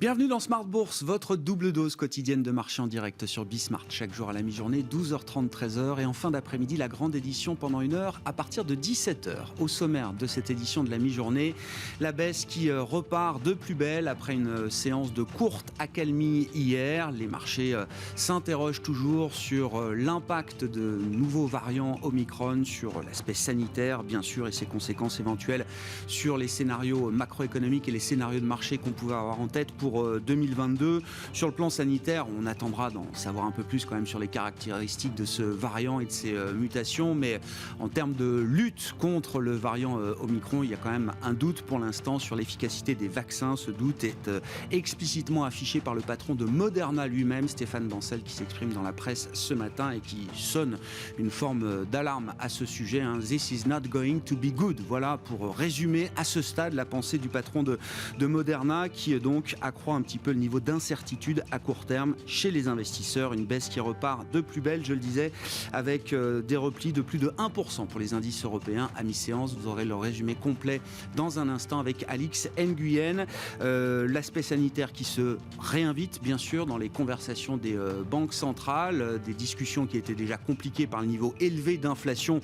Bienvenue dans Smart Bourse, votre double dose quotidienne de marché en direct sur Bismart. Chaque jour à la mi-journée, 12h30, 13h. Et en fin d'après-midi, la grande édition pendant 1 heure à partir de 17h. Au sommaire de cette édition de la mi-journée, la baisse qui repart de plus belle après une séance de courte accalmie hier. Les marchés s'interrogent toujours sur l'impact de nouveaux variants Omicron, sur l'aspect sanitaire bien sûr et ses conséquences éventuelles sur les scénarios macroéconomiques et les scénarios de marché qu'on pouvait avoir en tête pour 2022. Sur le plan sanitaire, on attendra d'en savoir un peu plus quand même sur les caractéristiques de ce variant et de ses mutations, mais en termes de lutte contre le variant Omicron, il y a quand même un doute pour l'instant sur l'efficacité des vaccins. Ce doute est explicitement affiché par le patron de Moderna lui-même, Stéphane Bancel, qui s'exprime dans la presse ce matin et qui sonne une forme d'alarme à ce sujet. This is not going to be good. Voilà pour résumer à ce stade la pensée du patron de Moderna, qui donc accroît un petit peu le niveau d'incertitude à court terme chez les investisseurs. Une baisse qui repart de plus belle, je le disais, avec des replis de plus de 1% pour les indices européens à mi-séance. Vous aurez le résumé complet dans un instant avec Alix Nguyen. L'aspect sanitaire qui se réinvite bien sûr dans les conversations des banques centrales, des discussions qui étaient déjà compliquées par le niveau élevé d'inflation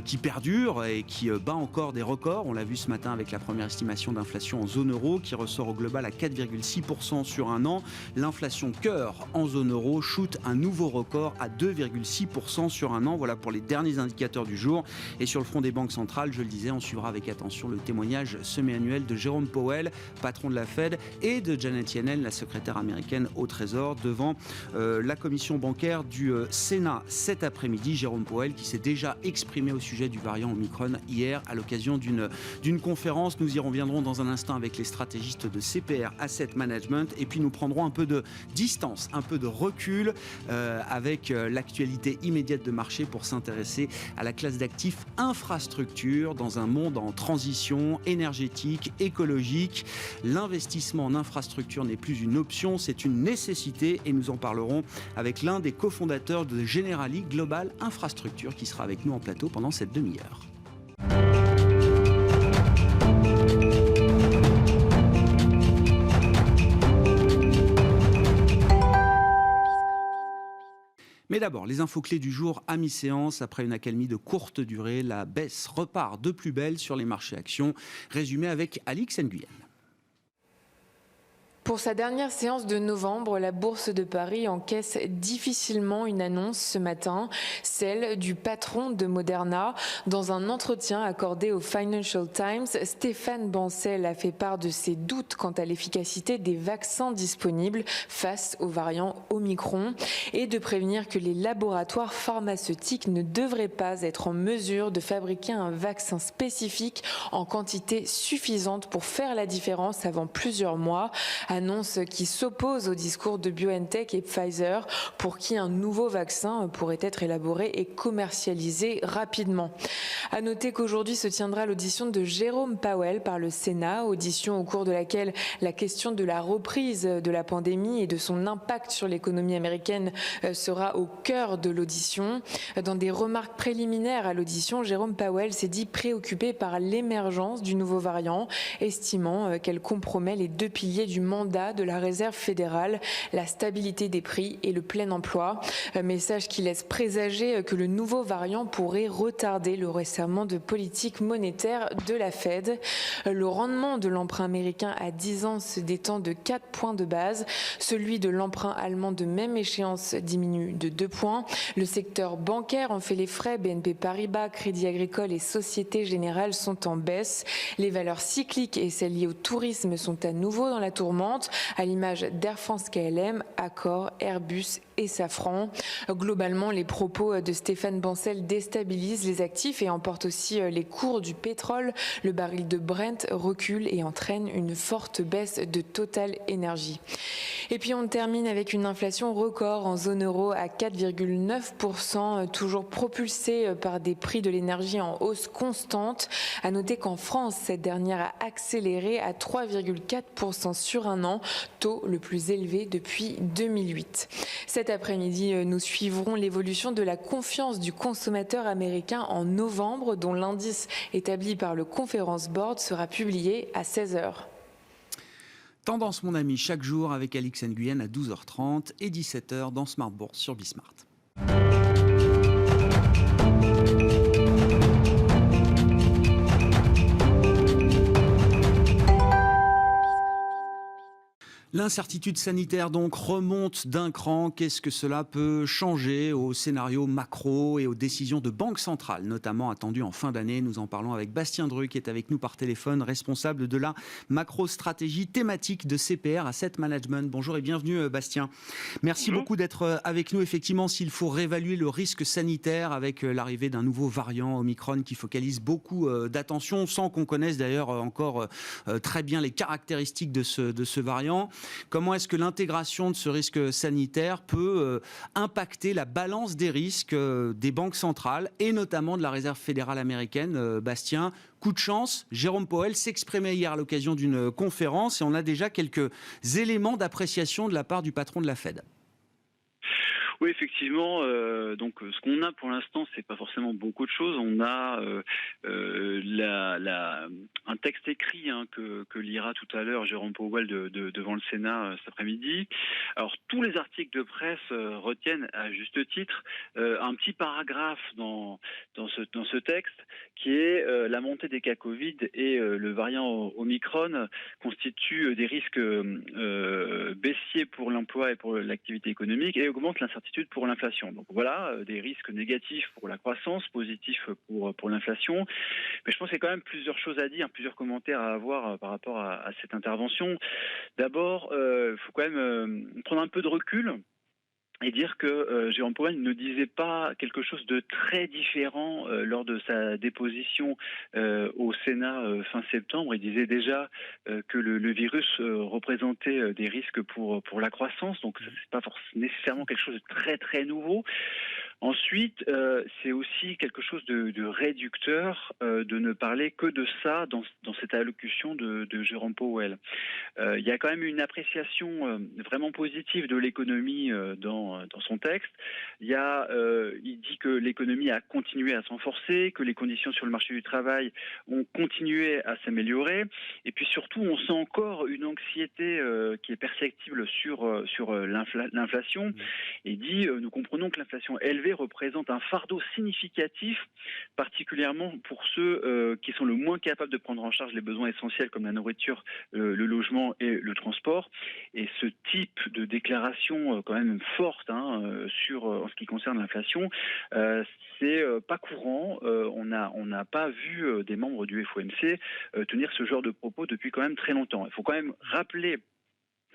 qui perdure et qui bat encore des records. On l'a vu ce matin avec la première estimation d'inflation en zone euro qui ressort au global à 4,6% sur un an. L'inflation cœur en zone euro shoot un nouveau record à 2,6% sur un an. Voilà pour les derniers indicateurs du jour. Et sur le front des banques centrales, je le disais, on suivra avec attention le témoignage semi-annuel de Jérôme Powell, patron de la Fed, et de Janet Yellen, la secrétaire américaine au Trésor, devant la commission bancaire du Sénat cet après-midi. Jérôme Powell qui s'est déjà exprimé au sujet du variant Omicron hier à l'occasion d'une conférence. Nous y reviendrons dans un instant avec les stratégistes de CPR Asset Management, et puis nous prendrons un peu de distance, un peu de recul avec l'actualité immédiate de marché pour s'intéresser à la classe d'actifs infrastructure dans un monde en transition énergétique, écologique. L'investissement en infrastructure n'est plus une option, c'est une nécessité, et nous en parlerons avec l'un des cofondateurs de Generali Global Infrastructure qui sera avec nous en plateau pendant cette demi-heure. Mais d'abord, les infos clés du jour à mi-séance. Après une accalmie de courte durée, la baisse repart de plus belle sur les marchés actions. Résumé avec Alix Nguyen. Pour sa dernière séance de novembre, la Bourse de Paris encaisse difficilement une annonce ce matin, celle du patron de Moderna. Dans un entretien accordé au Financial Times, Stéphane Bancel a fait part de ses doutes quant à l'efficacité des vaccins disponibles face au variant Omicron et de prévenir que les laboratoires pharmaceutiques ne devraient pas être en mesure de fabriquer un vaccin spécifique en quantité suffisante pour faire la différence avant plusieurs mois. Annonce qui s'oppose au discours de BioNTech et Pfizer, pour qui un nouveau vaccin pourrait être élaboré et commercialisé rapidement. À noter qu'aujourd'hui se tiendra l'audition de Jérôme Powell par le Sénat, audition au cours de laquelle la question de la reprise de la pandémie et de son impact sur l'économie américaine sera au cœur de l'audition. Dans des remarques préliminaires à l'audition, Jérôme Powell s'est dit préoccupé par l'émergence du nouveau variant, estimant qu'elle compromet les deux piliers du mandat de la Réserve fédérale, la stabilité des prix et le plein emploi. Un message qui laisse présager que le nouveau variant pourrait retarder le resserrement de politique monétaire de la Fed. Le rendement de l'emprunt américain à 10 ans se détend de 4 points de base. Celui de l'emprunt allemand de même échéance diminue de 2 points. Le secteur bancaire en fait les frais. BNP Paribas, Crédit Agricole et Société Générale sont en baisse. Les valeurs cycliques et celles liées au tourisme sont à nouveau dans la tourmente, à l'image d'Air France KLM, Accor, Airbus et Safran. Globalement, les propos de Stéphane Bancel déstabilisent les actifs et emportent aussi les cours du pétrole. Le baril de Brent recule et entraîne une forte baisse de Total Energy. Et puis on termine avec une inflation record en zone euro à 4,9%, toujours propulsée par des prix de l'énergie en hausse constante. À noter qu'en France, cette dernière a accéléré à 3,4% sur un an, taux le plus élevé depuis 2008. Cet après-midi, nous suivrons l'évolution de la confiance du consommateur américain en novembre, dont l'indice établi par le Conference Board sera publié à 16h. Tendance, mon ami, chaque jour avec Alix Nguyen à 12h30 et 17h dans Smart Bourse sur Bismart. L'incertitude sanitaire donc remonte d'un cran. Qu'est-ce que cela peut changer au scénario macro et aux décisions de banque centrale, notamment attendues en fin d'année? Nous en parlons avec Bastien Dreux, qui est avec nous par téléphone, responsable de la macro-stratégie thématique de CPR Asset Management. Bonjour et bienvenue Bastien. Merci beaucoup d'être avec nous. Effectivement, s'il faut réévaluer le risque sanitaire avec l'arrivée d'un nouveau variant Omicron qui focalise beaucoup d'attention, sans qu'on connaisse d'ailleurs encore très bien les caractéristiques de ce variant. Comment est-ce que l'intégration de ce risque sanitaire peut impacter la balance des risques des banques centrales et notamment de la Réserve fédérale américaine, Bastien? Coup de chance, Jérôme Powell s'exprimait hier à l'occasion d'une conférence et on a déjà quelques éléments d'appréciation de la part du patron de la Fed. Oui, effectivement. Donc, ce qu'on a pour l'instant, c'est pas forcément beaucoup de choses. On a un texte écrit que lira tout à l'heure Jérôme Powell devant le Sénat cet après-midi. Alors, tous les articles de presse retiennent à juste titre un petit paragraphe dans ce texte qui est la montée des cas Covid et le variant Omicron constituent des risques baissiers pour l'emploi et pour l'activité économique et augmentent l'incertitude pour l'inflation. Donc voilà, des risques négatifs pour la croissance, positifs pour l'inflation. Mais je pense qu'il y a quand même plusieurs choses à dire, plusieurs commentaires à avoir par rapport à cette intervention. D'abord, il faut quand même prendre un peu de recul et dire que Jérôme Powell ne disait pas quelque chose de très différent lors de sa déposition au Sénat fin septembre. Il disait déjà que le virus représentait des risques pour la croissance, donc c'est pas nécessairement quelque chose de très très nouveau. Ensuite, c'est aussi quelque chose de réducteur de ne parler que de ça dans cette allocution de Jérôme Powell. Il y a quand même une appréciation vraiment positive de l'économie dans son texte. Il dit que l'économie a continué à s'enforcer, que les conditions sur le marché du travail ont continué à s'améliorer, et puis surtout, on sent encore une anxiété qui est perceptible sur l'inflation. Il dit nous comprenons que l'inflation élevée représente un fardeau significatif, particulièrement pour ceux qui sont le moins capables de prendre en charge les besoins essentiels comme la nourriture, le logement et le transport. Et ce type de déclaration quand même forte en ce qui concerne l'inflation, c'est pas courant. On n'a pas vu des membres du FOMC tenir ce genre de propos depuis quand même très longtemps. Il faut quand même rappeler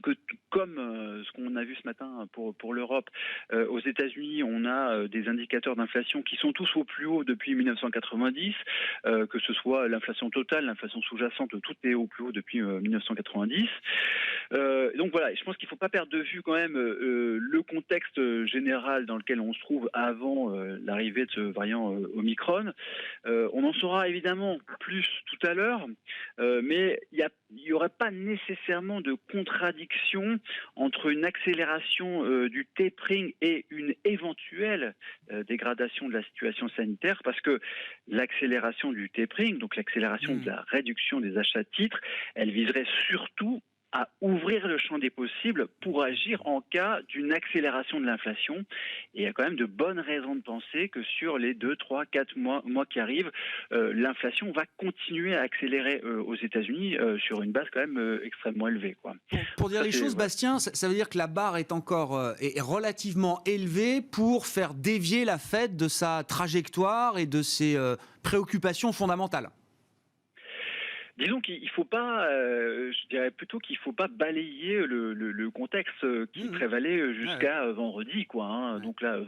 que comme ce qu'on a vu ce matin pour l'Europe, aux États-Unis, on a des indicateurs d'inflation qui sont tous au plus haut depuis 1990, que ce soit l'inflation totale, l'inflation sous-jacente, tout est au plus haut depuis 1990. Donc voilà, je pense qu'il ne faut pas perdre de vue quand même le contexte général dans lequel on se trouve avant l'arrivée de ce variant Omicron. On en saura évidemment plus tout à l'heure, mais il n'y aurait pas nécessairement de contradiction entre une accélération du tapering et une éventuelle dégradation de la situation sanitaire, parce que l'accélération du tapering, donc l'accélération de la réduction des achats de titres, elle viserait surtout à ouvrir le champ des possibles pour agir en cas d'une accélération de l'inflation. Et il y a quand même de bonnes raisons de penser que sur les 2, 3, 4 mois qui arrivent, l'inflation va continuer à accélérer aux États-Unis sur une base quand même extrêmement élevée, quoi. Pour dire les choses, Bastien, ça veut dire que la barre est encore est relativement élevée pour faire dévier la Fed de sa trajectoire et de ses préoccupations fondamentales. Disons qu'il ne faut pas, je dirais plutôt qu'il ne faut pas balayer le contexte qui prévalait jusqu'à vendredi, quoi. Donc là,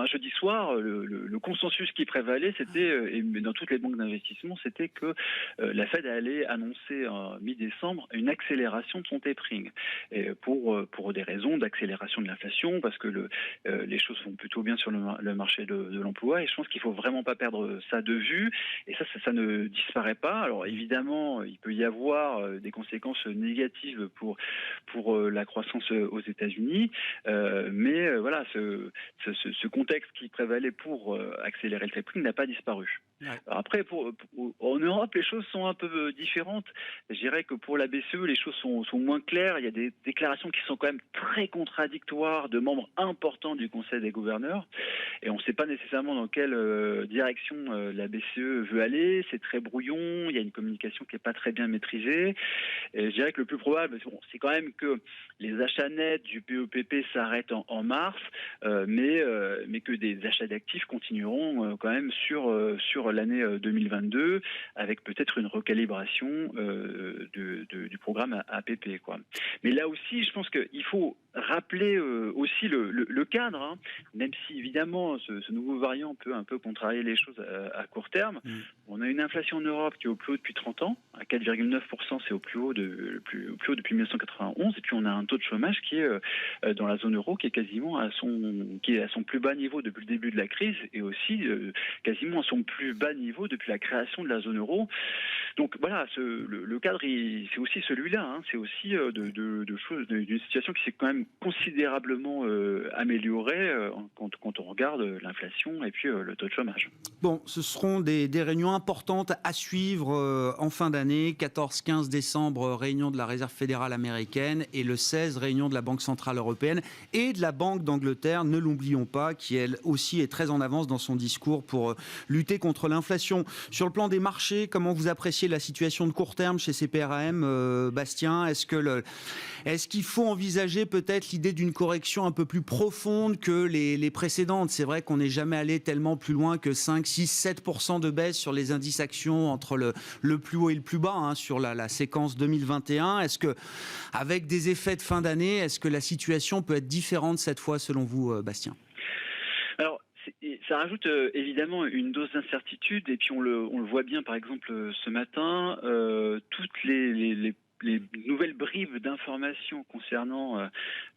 jeudi soir, le consensus qui prévalait, c'était, et dans toutes les banques d'investissement, c'était que la Fed allait annoncer en mi-décembre une accélération de son tapering, et pour des raisons d'accélération de l'inflation, parce que les choses vont plutôt bien sur le marché de l'emploi, et je pense qu'il ne faut vraiment pas perdre ça de vue, et ça ne disparaît pas. Alors évidemment, il peut y avoir des conséquences négatives pour la croissance aux États-Unis, mais voilà, ce contexte qui prévalait pour accélérer le tapering n'a pas disparu. Ouais. Alors après, en Europe, les choses sont un peu différentes. Je dirais que pour la BCE, les choses sont moins claires. Il y a des déclarations qui sont quand même très contradictoires de membres importants du Conseil des gouverneurs. Et on ne sait pas nécessairement dans quelle direction la BCE veut aller. C'est très brouillon. Il y a une communication qui n'est pas très bien maîtrisée. Et je dirais que le plus probable, c'est quand même que les achats nets du PEPP s'arrêtent en mars, mais que des achats d'actifs continueront quand même sur l'année 2022, avec peut-être une recalibration du programme APP, quoi. Mais là aussi, je pense qu'il faut rappeler aussi le cadre, hein, même si évidemment ce nouveau variant peut un peu contrarier les choses à court terme. On a une inflation en Europe qui est au plus haut depuis 30 ans, à 4,9%, c'est au plus haut depuis 1991, et puis on a un taux de chômage qui est dans la zone euro qui est quasiment à son plus bas niveau depuis le début de la crise, et aussi quasiment à son plus bas niveau depuis la création de la zone euro. Donc voilà, le cadre, c'est aussi celui-là, hein, c'est aussi d'une situation qui s'est quand même considérablement améliorée quand on regarde l'inflation et puis le taux de chômage. Bon, ce seront des réunions importantes à suivre en fin d'année. 14-15 décembre, réunion de la Réserve fédérale américaine, et le 16, réunion de la Banque centrale européenne et de la Banque d'Angleterre, ne l'oublions pas, qui elle aussi est très en avance dans son discours pour lutter contre l'inflation. Sur le plan des marchés, comment vous appréciez la situation de court terme chez CPRM, Bastien? Est-ce qu'il faut envisager peut-être l'idée d'une correction un peu plus profonde que les précédentes? C'est vrai qu'on n'est jamais allé tellement plus loin que 5, 6, 7% de baisse sur les indices actions entre le plus haut et le plus bas, hein, sur la séquence 2021. Est-ce que, avec des effets de fin d'année, est-ce que la situation peut être différente cette fois selon vous, Bastien? Alors, ça rajoute évidemment une dose d'incertitude, et puis on le voit bien par exemple ce matin, toutes les nouvelles bribes d'informations concernant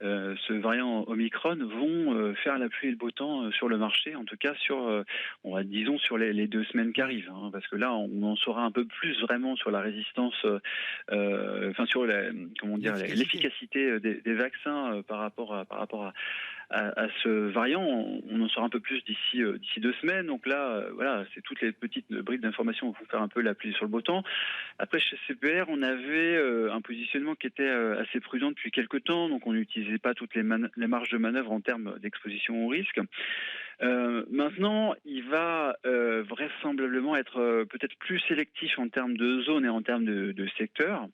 ce variant Omicron vont faire la pluie et le beau temps sur le marché, en tout cas disons sur les 2 semaines qui arrivent, hein, parce que là on en saura un peu plus vraiment sur la résistance, sur l'efficacité des vaccins par rapport à ce variant. On en saura un peu plus d'ici 2 semaines. Donc là, voilà, c'est toutes les petites bribes d'informations qui vont faire un peu la pluie sur le beau temps. Après, chez CPR, on avait un positionnement qui était assez prudent depuis quelques temps. Donc on n'utilisait pas toutes les marges de manœuvre en termes d'exposition au risque. Maintenant, il va vraisemblablement être peut-être plus sélectif en termes de zone et en termes de secteur.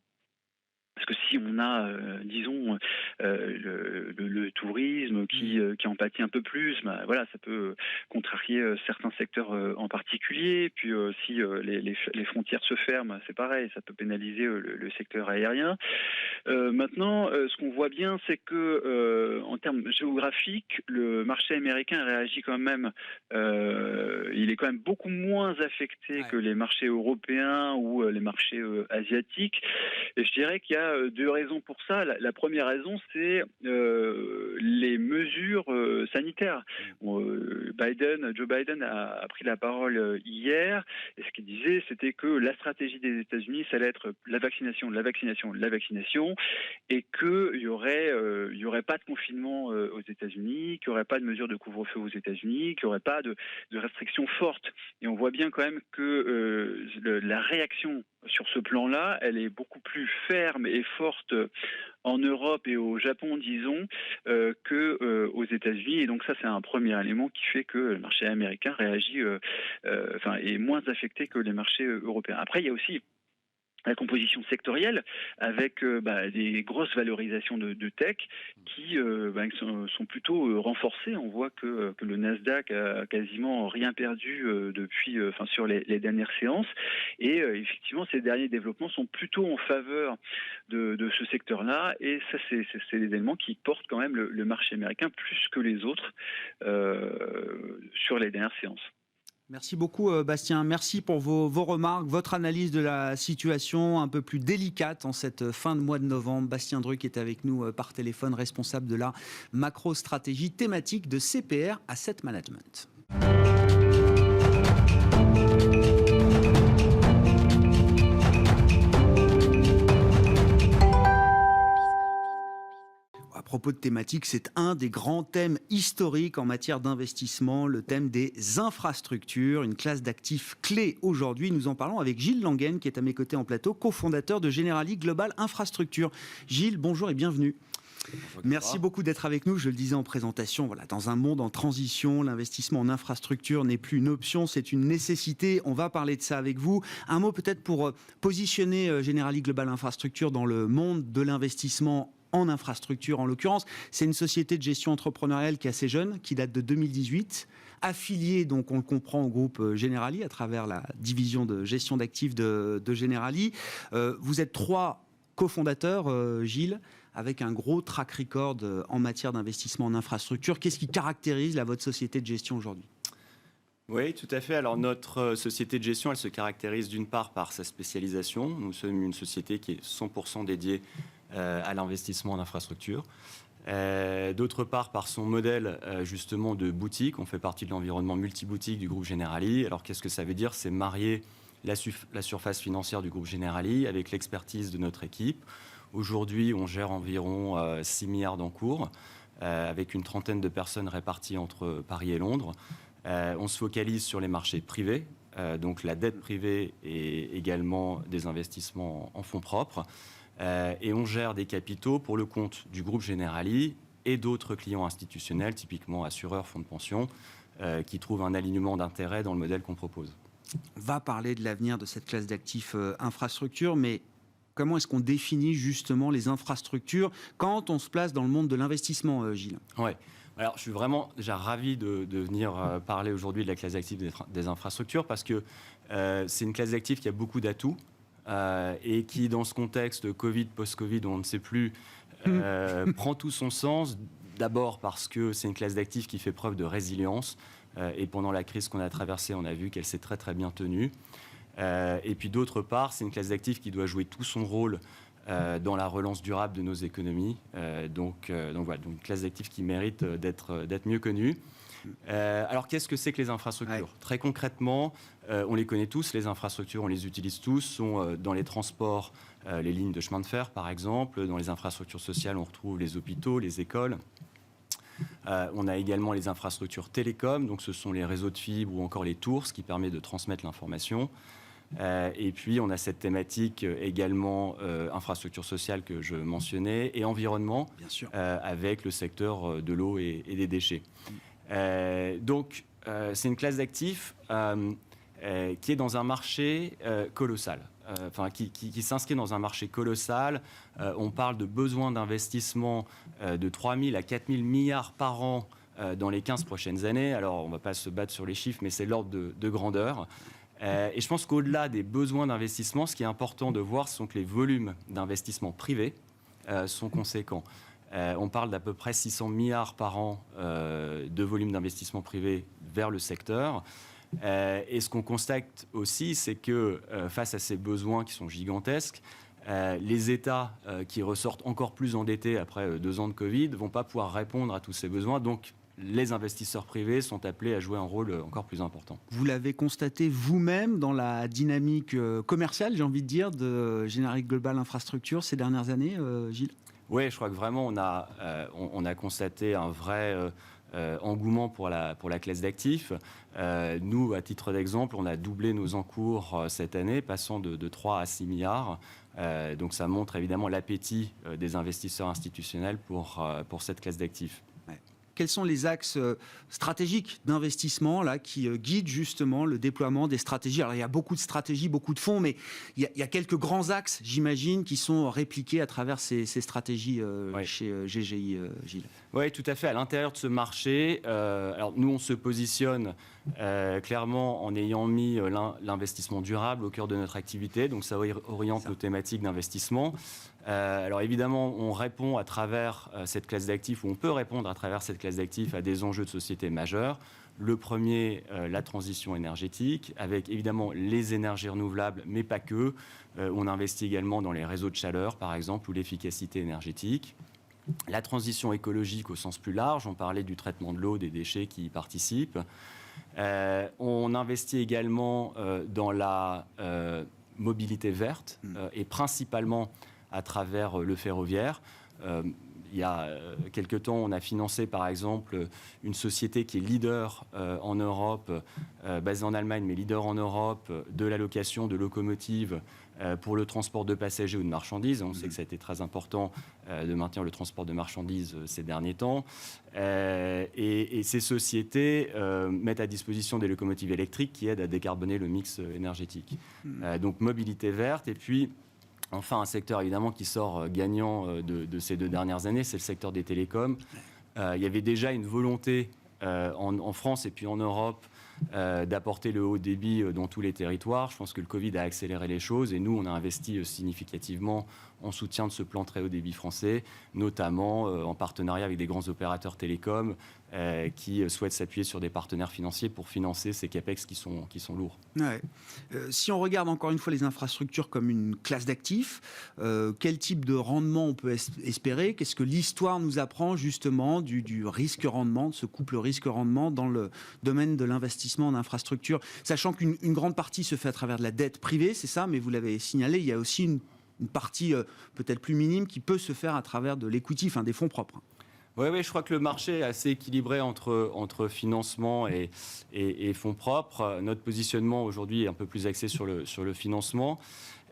Parce que si on a, disons, le tourisme qui en pâtit un peu plus, voilà, ça peut contrarier certains secteurs en particulier. Puis si les frontières se ferment, c'est pareil, ça peut pénaliser le secteur aérien. Maintenant, ce qu'on voit bien, c'est que en termes géographiques, le marché américain réagit quand même. Il est quand même beaucoup moins affecté que les marchés européens ou les marchés asiatiques. Et je dirais qu'il y a 2 raisons pour ça. La première raison, c'est les mesures sanitaires. Joe Biden a pris la parole hier, et ce qu'il disait, c'était que la stratégie des États-Unis, ça allait être la vaccination, et qu'il y aurait pas de confinement aux États-Unis, qu'il n'y aurait pas de mesures de couvre-feu aux États-Unis, qu'il n'y aurait pas de restrictions fortes. Et on voit bien quand même que la réaction sur ce plan-là, elle est beaucoup plus ferme et forte en Europe et au Japon, disons, qu'aux États-Unis. Et donc ça, c'est un premier élément qui fait que le marché américain réagit, est moins affecté que les marchés européens. Après, il y a aussi la composition sectorielle avec des grosses valorisations de tech qui sont plutôt renforcées. On voit que le Nasdaq a quasiment rien perdu sur les dernières séances, et effectivement ces derniers développements sont plutôt en faveur de ce secteur-là, et ça c'est des éléments qui portent quand même le marché américain plus que les autres sur les dernières séances. Merci beaucoup Bastien, merci pour vos remarques, votre analyse de la situation un peu plus délicate en cette fin de mois de novembre. Bastien Druck est avec nous par téléphone, responsable de la macro-stratégie thématique de CPR Asset Management. À propos propos de thématique, c'est un des grands thèmes historiques en matière d'investissement, le thème des infrastructures, une classe d'actifs clés aujourd'hui. Nous en parlons avec Gilles Languen, qui est à mes côtés en plateau, cofondateur de Generali Global Infrastructure. Gilles, bonjour et bienvenue. Merci beaucoup d'être avec nous. Je le disais en présentation, voilà, dans un monde en transition, l'investissement en infrastructure n'est plus une option, c'est une nécessité. On va parler de ça avec vous. Un mot peut-être pour positionner Generali Global Infrastructure dans le monde de l'investissement en infrastructure, en l'occurrence. C'est une société de gestion entrepreneuriale qui est assez jeune, qui date de 2018, affiliée, donc on le comprend, au groupe Generali à travers la division de gestion d'actifs de Generali. Vous êtes 3 cofondateurs, Gilles, avec un gros track record en matière d'investissement en infrastructure. Qu'est-ce qui caractérise votre société de gestion aujourd'hui ? Oui, tout à fait. Alors notre société de gestion, elle se caractérise d'une part par sa spécialisation. Nous sommes une société qui est 100% dédiée à l'investissement en infrastructure. D'autre part par son modèle justement de boutique. On fait partie de l'environnement multiboutique du groupe Generali. Alors qu'est-ce que ça veut dire ? C'est marier la surface financière du groupe Generali avec l'expertise de notre équipe. Aujourd'hui, on gère environ 6 milliards d'encours, avec une trentaine de personnes réparties entre Paris et Londres. On se focalise sur les marchés privés, donc la dette privée et également des investissements en fonds propres. Et on gère des capitaux pour le compte du groupe Generali et d'autres clients institutionnels, typiquement assureurs, fonds de pension, qui trouvent un alignement d'intérêts dans le modèle qu'on propose. On va parler de l'avenir de cette classe d'actifs infrastructures, mais comment est-ce qu'on définit justement les infrastructures quand on se place dans le monde de l'investissement, Gilles ? Oui. Alors, je suis vraiment déjà ravi de venir parler aujourd'hui de la classe d'actifs des infrastructures parce que c'est une classe d'actifs qui a beaucoup d'atouts et qui, dans ce contexte Covid, post-Covid, où on ne sait plus, prend tout son sens. D'abord parce que c'est une classe d'actifs qui fait preuve de résilience et pendant la crise qu'on a traversée, on a vu qu'elle s'est très très bien tenue. Et puis d'autre part, c'est une classe d'actifs qui doit jouer tout son rôle dans la relance durable de nos économies. Donc voilà, donc une classe d'actifs qui mérite d'être mieux connue. Alors qu'est-ce que c'est que les infrastructures ? Très concrètement, on les connaît tous, les infrastructures, on les utilise tous, sont dans les transports, les lignes de chemin de fer par exemple. Dans les infrastructures sociales, on retrouve les hôpitaux, les écoles. On a également les infrastructures télécom, donc ce sont les réseaux de fibres ou encore les tours, ce qui permet de transmettre l'information. Et puis on a cette thématique également infrastructure sociale que je mentionnais et environnement, bien sûr, avec le secteur de l'eau et des déchets. Donc c'est une classe d'actifs qui est dans un marché colossal. Qui s'inscrit dans un marché colossal. On parle de besoins d'investissement de 3 000 à 4 000 milliards par an dans les 15 prochaines années. Alors, on ne va pas se battre sur les chiffres, mais c'est l'ordre de grandeur. Et je pense qu'au-delà des besoins d'investissement, ce qui est important de voir, sont que les volumes d'investissement privés sont conséquents. On parle d'à peu près 600 milliards par an de volume d'investissement privé vers le secteur. Et ce qu'on constate aussi, c'est que face à ces besoins qui sont gigantesques, les États qui ressortent encore plus endettés après 2 ans de Covid ne vont pas pouvoir répondre à tous ces besoins. Donc, les investisseurs privés sont appelés à jouer un rôle encore plus important. Vous l'avez constaté vous-même dans la dynamique commerciale, j'ai envie de dire, de Generali Global Infrastructure ces dernières années, Gilles ? Oui, je crois que vraiment, on a constaté un vrai engouement pour la classe d'actifs. Nous, à titre d'exemple, on a doublé nos encours cette année, passant de 3 à 6 milliards. Donc ça montre évidemment l'appétit des investisseurs institutionnels pour cette classe d'actifs. Quels sont les axes stratégiques d'investissement là, qui guident justement le déploiement des stratégies ? Alors, il y a beaucoup de stratégies, beaucoup de fonds, mais il y a quelques grands axes, j'imagine, qui sont répliqués à travers ces stratégies chez GGI, Gilles. Oui, tout à fait. À l'intérieur de ce marché, alors nous, on se positionne clairement en ayant mis l'investissement durable au cœur de notre activité. Donc, ça oriente nos thématiques d'investissement. Alors évidemment, on répond à travers cette classe d'actifs, ou on peut répondre à travers cette classe d'actifs à des enjeux de société majeurs. Le premier, la transition énergétique, avec évidemment les énergies renouvelables, mais pas que. On investit également dans les réseaux de chaleur, par exemple, ou l'efficacité énergétique. La transition écologique au sens plus large, on parlait du traitement de l'eau, des déchets qui y participent. On investit également dans la mobilité verte et principalement à travers le ferroviaire. il y a quelque temps, on a financé par exemple une société qui est leader en Europe, basée en Allemagne, mais leader en Europe, de la location de locomotives pour le transport de passagers ou de marchandises. On sait que ça a été très important de maintenir le transport de marchandises ces derniers temps. Et ces sociétés mettent à disposition des locomotives électriques qui aident à décarboner le mix énergétique. Donc mobilité verte. Et puis, enfin, un secteur évidemment qui sort gagnant de ces 2 dernières années, c'est le secteur des télécoms. Il y avait déjà une volonté en France et puis en Europe d'apporter le haut débit dans tous les territoires. Je pense que le Covid a accéléré les choses et nous, on a investi significativement en soutien de ce plan très haut débit français, notamment en partenariat avec des grands opérateurs télécoms qui souhaitent s'appuyer sur des partenaires financiers pour financer ces CAPEX qui sont lourds. Ouais. Si on regarde encore une fois les infrastructures comme une classe d'actifs, quel type de rendement on peut espérer? Qu'est-ce que l'histoire nous apprend justement du risque-rendement, de ce couple risque-rendement dans le domaine de l'investissement en infrastructure? Sachant qu'une grande partie se fait à travers de la dette privée, c'est ça, mais vous l'avez signalé, il y a aussi une partie peut-être plus minime qui peut se faire à travers de l'equity, enfin des fonds propres. Oui, je crois que le marché est assez équilibré entre financement et fonds propres. Notre positionnement aujourd'hui est un peu plus axé sur le financement.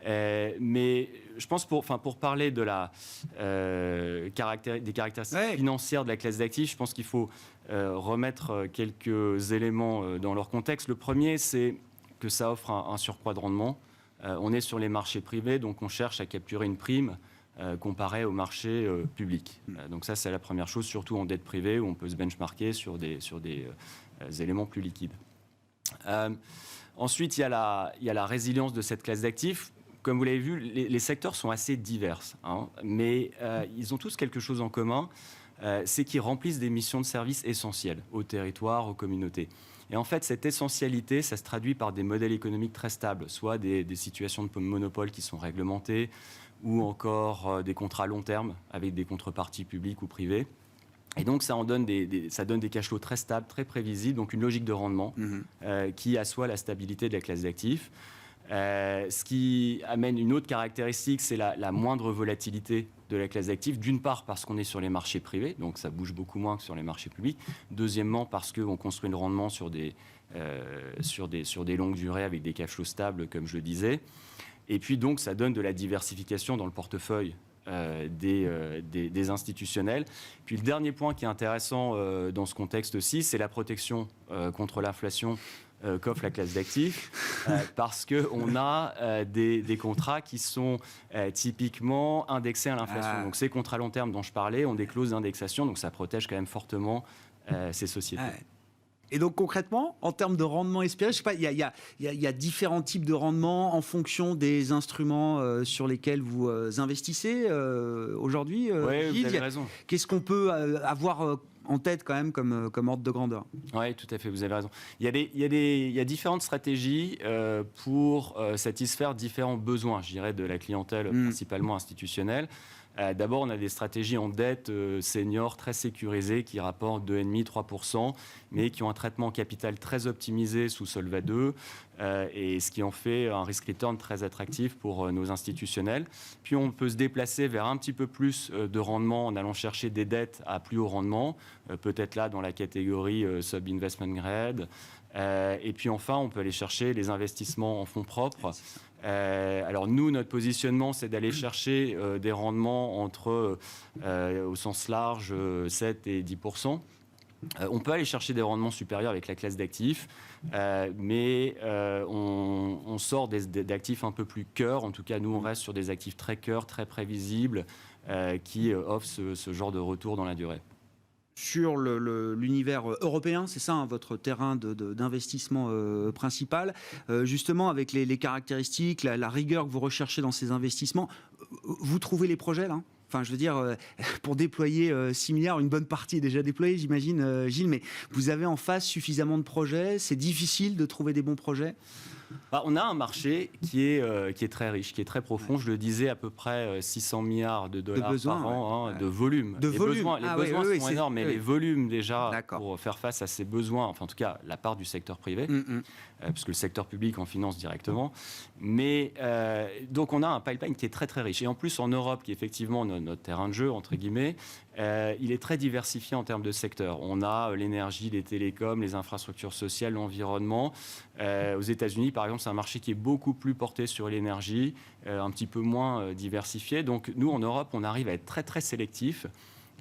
Mais je pense pour parler de des caractéristiques financières de la classe d'actifs, je pense qu'il faut remettre quelques éléments dans leur contexte. Le premier, c'est que ça offre un surcroît de rendement. On est sur les marchés privés, donc on cherche à capturer une prime comparé au marché public. Donc ça, c'est la première chose, surtout en dette privée, où on peut se benchmarker sur des éléments plus liquides. Ensuite, il y a la résilience de cette classe d'actifs. Comme vous l'avez vu, les secteurs sont assez divers, mais ils ont tous quelque chose en commun, c'est qu'ils remplissent des missions de service essentielles aux territoires, aux communautés. Et en fait, cette essentialité, ça se traduit par des modèles économiques très stables, soit des situations de monopole qui sont réglementées, ou encore des contrats à long terme avec des contreparties publiques ou privées. Et donc, ça donne des cash flows très stables, très prévisibles, donc une logique de rendement qui assoit la stabilité de la classe d'actifs. Ce qui amène une autre caractéristique, c'est la moindre volatilité de la classe d'actifs. D'une part, parce qu'on est sur les marchés privés, donc ça bouge beaucoup moins que sur les marchés publics. Deuxièmement, parce qu'on construit le rendement sur des longues durées avec des cash flows stables, comme je le disais. Et puis donc, ça donne de la diversification dans le portefeuille des institutionnels. Puis le dernier point qui est intéressant dans ce contexte aussi, c'est la protection contre l'inflation qu'offre la classe d'actifs, parce qu'on a des contrats qui sont typiquement indexés à l'inflation. Donc ces contrats long terme dont je parlais ont des clauses d'indexation, donc ça protège quand même fortement ces sociétés. Et donc concrètement, en termes de rendement espéré, je sais pas, il y a différents types de rendements en fonction des instruments sur lesquels vous investissez aujourd'hui. Oui, Gilles, vous avez raison. Qu'est-ce qu'on peut avoir en tête quand même comme ordre de grandeur? Oui, tout à fait, vous avez raison. Il y a différentes stratégies pour satisfaire différents besoins, je dirais, de la clientèle principalement institutionnelle. D'abord, on a des stratégies en dette senior très sécurisées qui rapportent 2,5-3%, mais qui ont un traitement en capital très optimisé sous Solva 2, et ce qui en fait un risk-return très attractif pour nos institutionnels. Puis on peut se déplacer vers un petit peu plus de rendement en allant chercher des dettes à plus haut rendement, peut-être là dans la catégorie sub-investment grade. Et puis enfin, on peut aller chercher les investissements en fonds propres. Alors nous, notre positionnement, c'est d'aller chercher des rendements entre, au sens large, 7 et 10%. On peut aller chercher des rendements supérieurs avec la classe d'actifs, mais on sort d'actifs un peu plus cœur. En tout cas, nous, on reste sur des actifs très cœur, très prévisibles, qui offrent ce genre de retour dans la durée. Sur l'univers européen, c'est ça, votre terrain d'investissement principal. Justement, avec les caractéristiques, la rigueur que vous recherchez dans ces investissements, vous trouvez les projets là ? Enfin, je veux dire, pour déployer 6 milliards, une bonne partie est déjà déployée, j'imagine, Gilles, mais vous avez en face suffisamment de projets, c'est difficile de trouver des bons projets ? On a un marché qui est très riche, qui est très profond. Je le disais, à peu près 600 milliards de dollars par an de volume. Les besoins sont énormes, mais les volumes déjà pour faire face à ces besoins, enfin en tout cas la part du secteur privé, parce que le secteur public en finance directement. Mais donc on a un pipeline qui est très très riche. Et en plus en Europe, qui est effectivement notre terrain de jeu, entre guillemets, il est très diversifié en termes de secteurs. On a l'énergie, les télécoms, les infrastructures sociales, l'environnement. Aux États-Unis, par exemple, c'est un marché qui est beaucoup plus porté sur l'énergie, un petit peu moins diversifié. Donc nous, en Europe, on arrive à être très très sélectif.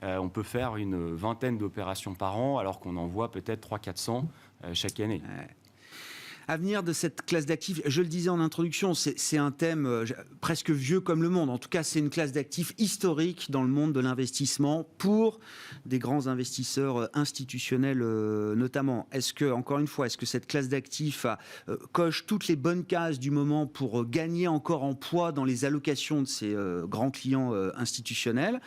On peut faire une vingtaine d'opérations par an, alors qu'on en voit peut-être 300-400 chaque année. Avenir de cette classe d'actifs, je le disais en introduction, c'est un thème presque vieux comme le monde. En tout cas, c'est une classe d'actifs historique dans le monde de l'investissement pour des grands investisseurs institutionnels notamment. Encore une fois, est-ce que cette classe d'actifs coche toutes les bonnes cases du moment pour gagner encore en poids dans les allocations de ces grands clients institutionnels ?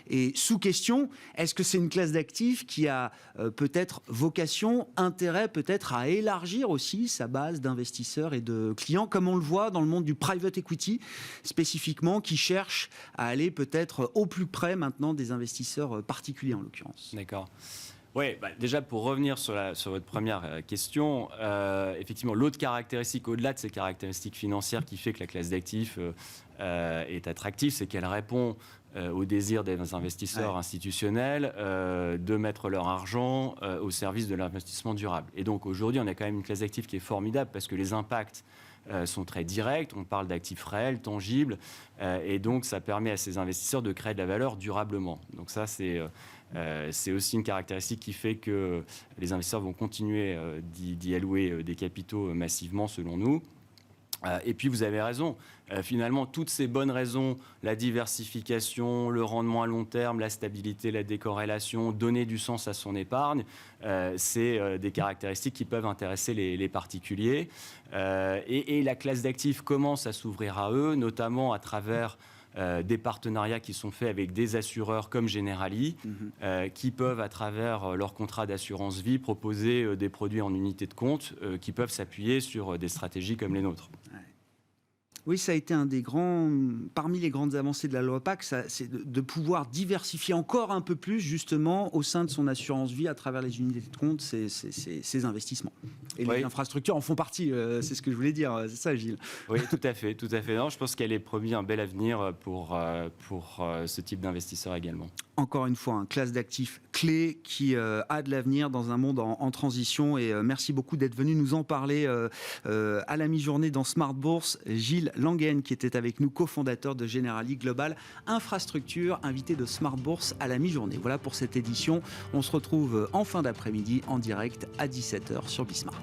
Et sous question, est-ce que c'est une classe d'actifs qui a peut-être vocation, intérêt peut-être à élargir aussi sa base d'investisseurs et de clients, comme on le voit dans le monde du private equity spécifiquement, qui cherche à aller peut-être au plus près maintenant des investisseurs particuliers en l'occurrence. D'accord. Oui, déjà pour revenir sur votre première question, effectivement, l'autre caractéristique, au-delà de ces caractéristiques financières qui fait que la classe d'actifs est attractive, c'est qu'elle répond au désir des investisseurs institutionnels de mettre leur argent au service de l'investissement durable. Et donc aujourd'hui, on a quand même une classe d'actifs qui est formidable parce que les impacts sont très directs, on parle d'actifs réels, tangibles, et donc ça permet à ces investisseurs de créer de la valeur durablement. Donc ça, c'est aussi une caractéristique qui fait que les investisseurs vont continuer d'y allouer des capitaux massivement, selon nous. Et puis vous avez raison, finalement toutes ces bonnes raisons, la diversification, le rendement à long terme, la stabilité, la décorrélation, donner du sens à son épargne, c'est des caractéristiques qui peuvent intéresser les particuliers. Et la classe d'actifs commence à s'ouvrir à eux, notamment à travers des partenariats qui sont faits avec des assureurs comme Generali, qui peuvent, à travers leur contrat d'assurance vie, proposer des produits en unité de compte qui peuvent s'appuyer sur des stratégies comme les nôtres. Oui, ça a été parmi les grandes avancées de la loi PAC, c'est de pouvoir diversifier encore un peu plus, justement, au sein de son assurance vie, à travers les unités de compte, ces investissements. Et les infrastructures en font partie, c'est ce que je voulais dire, c'est ça, Gilles? Oui, tout à fait. Non, je pense qu'elle est promis un bel avenir pour ce type d'investisseurs également. Encore une fois, une classe d'actifs clé qui a de l'avenir dans un monde en transition. Et merci beaucoup d'être venu nous en parler à la mi-journée dans Smart Bourse. Gilles Langen, qui était avec nous, cofondateur de Generali Global Infrastructure, invité de Smart Bourse à la mi-journée. Voilà pour cette édition. On se retrouve en fin d'après-midi en direct à 17h sur Bismart.